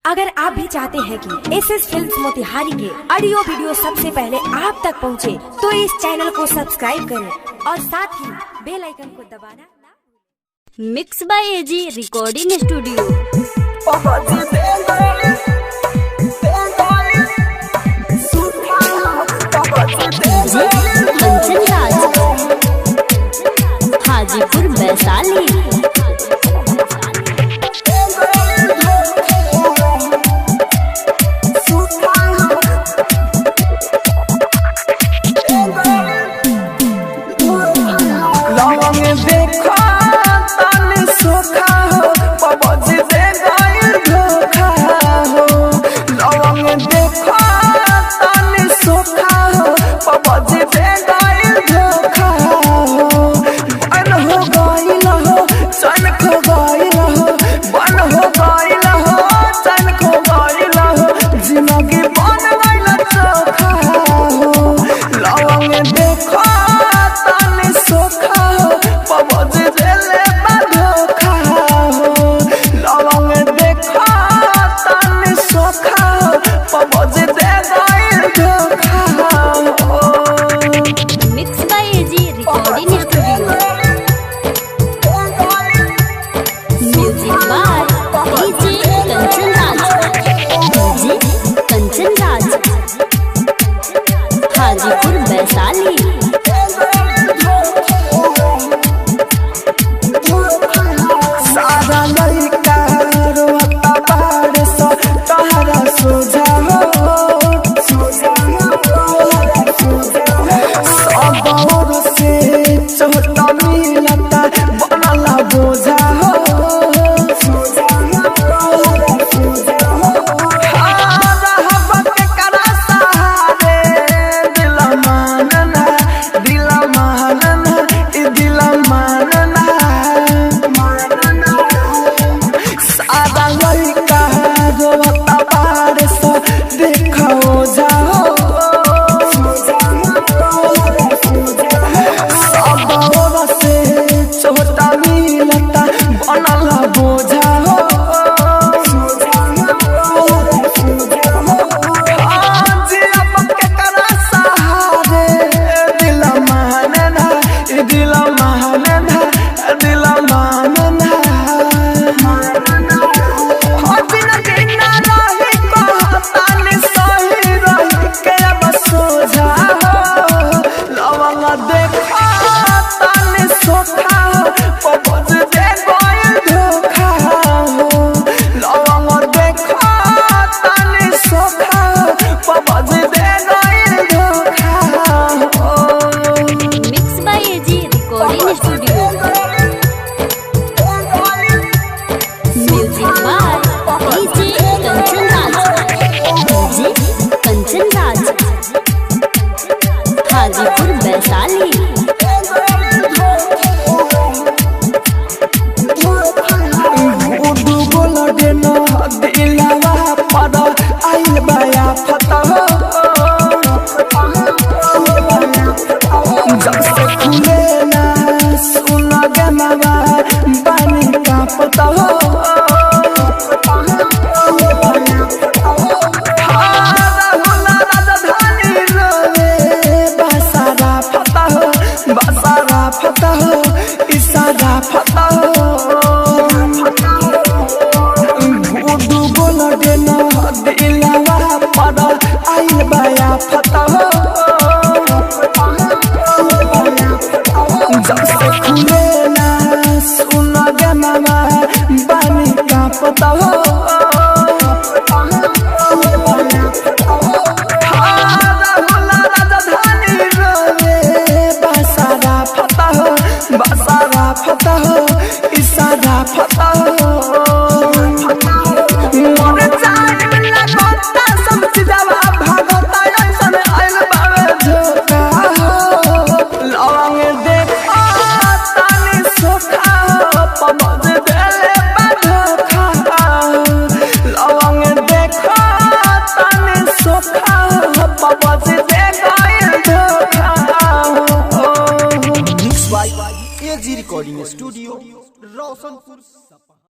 अगर आप भी चाहते हैं कि एसएस फिल्म्स मोतिहारी के ऑडियो वीडियो सबसे पहले आप तक पहुंचे, तो इस चैनल को सब्सक्राइब करें और साथ ही बेल आइकन को दबाना। Mix by AG recording studio. Kanchan Raj, Hajipur Vaishali. Hajipur Vaishali. सारा लड़का रोता बाड़ सो तहरा सोझा सब और से चोट मिलता बनला बोझा हाजीपुर वैशाली। जब से खुले ना सुना गमावा बानी का पता हो फता हो इशारा फता हो गुडू बोल देना दिलवा पर आइल बाया फता हो जब से खुले ना सुना गमावा बानी का पता हो फता हो इशारा फता हो मोरे जान लगता सब चीजवा भागता ऐसन आइल बावे झोका लवंग देखा तानी सोखा पमज देले बाधोखा लवंग देखा तानी सोखा पमज दे गइल धोखा। Mix by AG recording studio Roshanpur.